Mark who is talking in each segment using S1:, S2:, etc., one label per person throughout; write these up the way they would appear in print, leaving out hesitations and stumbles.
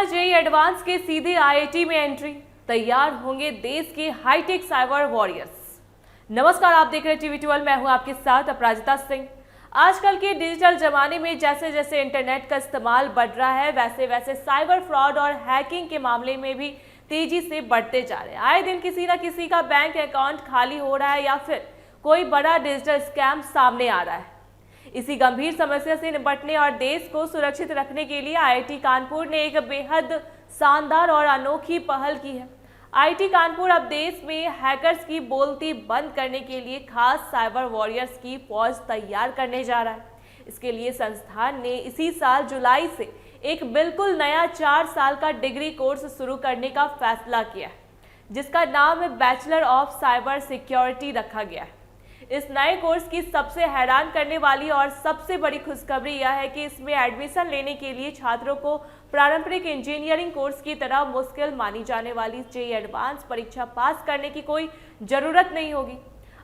S1: बिना JEE advance के सीधे आईआईटी में एंट्री, तैयार होंगे देश के हाईटेक साइबर वॉरियर्स। नमस्कार, आप देख रहे हैं टीवी 12। मैं हूं आपके साथ अपराजिता सिंह। आजकल के डिजिटल जमाने में जैसे जैसे इंटरनेट का इस्तेमाल बढ़ रहा है, वैसे वैसे साइबर फ्रॉड और हैकिंग के मामले में भी तेजी से बढ़ते जा रहे हैं। आए दिन किसी न किसी का बैंक अकाउंट खाली हो रहा है या फिर कोई बड़ा डिजिटल स्कैम सामने आ रहा है। इसी गंभीर समस्या से निपटने और देश को सुरक्षित रखने के लिए आईआईटी कानपुर ने एक बेहद शानदार और अनोखी पहल की है। आईआईटी कानपुर अब देश में हैकर्स की बोलती बंद करने के लिए खास साइबर वॉरियर्स की फौज तैयार करने जा रहा है। इसके लिए संस्थान ने इसी साल जुलाई से एक बिल्कुल नया 4 साल का डिग्री कोर्स शुरू करने का फैसला किया है, जिसका नाम बैचलर ऑफ साइबर सिक्योरिटी रखा गया है। इस नए कोर्स की सबसे हैरान करने वाली और सबसे बड़ी खुशखबरी यह है कि इसमें एडमिशन लेने के लिए छात्रों को पारंपरिक इंजीनियरिंग कोर्स की तरह मुश्किल मानी जाने वाली जेईई एडवांस परीक्षा पास करने की कोई जरूरत नहीं होगी।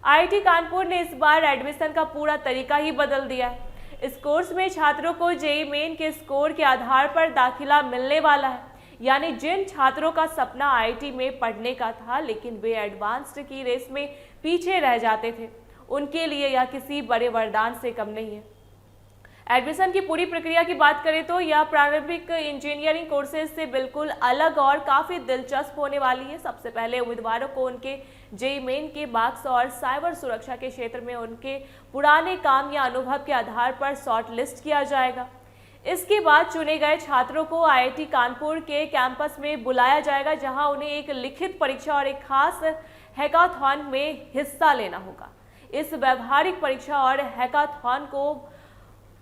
S1: आईआईटी कानपुर ने इस बार एडमिशन का पूरा तरीका ही बदल दिया है। इस कोर्स में छात्रों को जेईई मेन के स्कोर के आधार पर दाखिला मिलने वाला है। यानी जिन छात्रों का सपना आईआईटी में पढ़ने का था लेकिन वे एडवांस्ड की रेस में पीछे रह जाते थे, उनके लिए यह किसी बड़े वरदान से कम नहीं है। एडमिशन की पूरी प्रक्रिया की बात करें तो यह प्रारंभिक इंजीनियरिंग कोर्सेज से बिल्कुल अलग और काफ़ी दिलचस्प होने वाली है। सबसे पहले उम्मीदवारों को उनके जेईई मेन के मार्क्स और साइबर सुरक्षा के क्षेत्र में उनके पुराने काम या अनुभव के आधार पर शॉर्ट लिस्ट किया जाएगा। इसके बाद चुने गए छात्रों को आईआईटी कानपुर के कैंपस में बुलाया जाएगा, जहां उन्हें एक लिखित परीक्षा और एक खास हैकाथॉन में हिस्सा लेना होगा। इस व्यवहारिक परीक्षा और हैकाथॉन को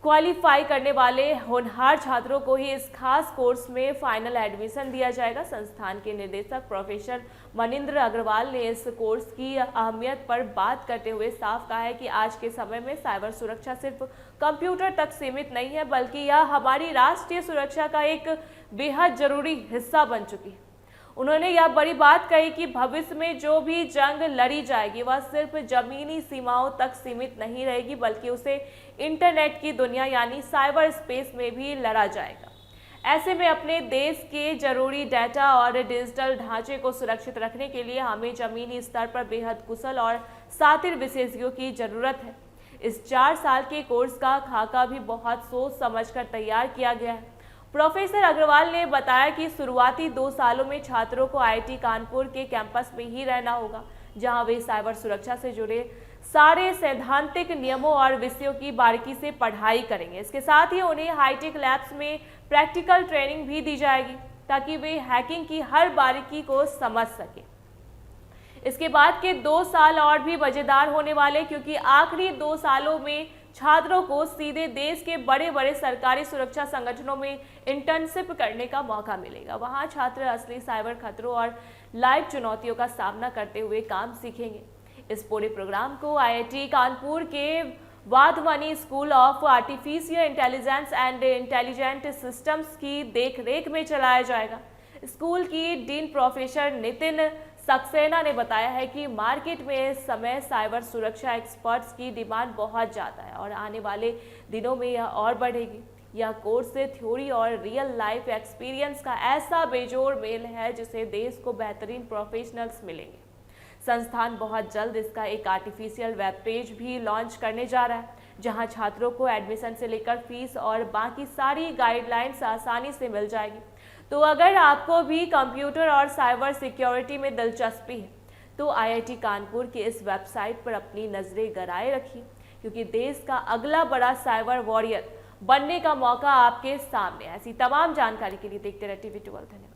S1: क्वालिफाई करने वाले होनहार छात्रों को ही इस खास कोर्स में फाइनल एडमिशन दिया जाएगा। संस्थान के निदेशक प्रोफेसर मनिंद्र अग्रवाल ने इस कोर्स की अहमियत पर बात करते हुए साफ कहा है कि आज के समय में साइबर सुरक्षा सिर्फ कंप्यूटर तक सीमित नहीं है, बल्कि यह हमारी राष्ट्रीय सुरक्षा का एक बेहद जरूरी हिस्सा बन चुकी है। उन्होंने यह बड़ी बात कही कि भविष्य में जो भी जंग लड़ी जाएगी वह सिर्फ जमीनी सीमाओं तक सीमित नहीं रहेगी, बल्कि उसे इंटरनेट की दुनिया यानी साइबर स्पेस में भी लड़ा जाएगा। ऐसे में अपने देश के जरूरी डाटा और डिजिटल ढांचे को सुरक्षित रखने के लिए हमें जमीनी स्तर पर बेहद कुशल और शातिर विशेषज्ञों की जरूरत है। इस 4 साल के कोर्स का खाका भी बहुत सोच समझकर तैयार किया गया है। प्रोफेसर अग्रवाल ने बताया कि शुरुआती 2 सालों में छात्रों को आईआईटी कानपुर के कैंपस में ही रहना होगा, जहां वे साइबर सुरक्षा से जुड़े सारे सैद्धांतिक नियमों और विषयों की बारीकी से पढ़ाई करेंगे। इसके साथ ही उन्हें हाईटेक लैब्स में प्रैक्टिकल ट्रेनिंग भी दी जाएगी, ताकि वे हैकिंग की हर बारीकी को समझ सकें। इसके बाद के 2 साल और भी मजेदार होने वाले, क्योंकि आखिरी 2 सालों में छात्रों को सीधे देश के बड़े बड़े सरकारी सुरक्षा संगठनों में इंटर्नशिप करने का मौका मिलेगा। वहां छात्र असली साइबर खतरों और लाइव चुनौतियों का सामना करते हुए काम सीखेंगे। इस पूरे प्रोग्राम को आईआईटी कानपुर के Wadhwani school of artificial intelligence and intelligent systems की देखरेख में चलाया जाएगा। स्कूल की डीन प्रोफेसर नितिन सक्सेना ने बताया है कि मार्केट में इस समय साइबर सुरक्षा एक्सपर्ट्स की डिमांड बहुत ज़्यादा है और आने वाले दिनों में यह और बढ़ेगी। यह कोर्स से थ्योरी और रियल लाइफ एक्सपीरियंस का ऐसा बेजोड़ मेल है जिसे देश को बेहतरीन प्रोफेशनल्स मिलेंगे। संस्थान बहुत जल्द इसका एक आर्टिफिशियल वेब पेज भी लॉन्च करने जा रहा है, जहां छात्रों को एडमिशन से लेकर फीस और बाकी सारी गाइडलाइंस आसानी से मिल जाएगी। तो अगर आपको भी कंप्यूटर और साइबर सिक्योरिटी में दिलचस्पी है तो आईआईटी कानपुर की इस वेबसाइट पर अपनी नज़रें गड़ाए रखिए, क्योंकि देश का अगला बड़ा साइबर वॉरियर बनने का मौका आपके सामने है। ऐसी तमाम जानकारी के लिए देखते रहिए टीवी 12। धन्यवाद।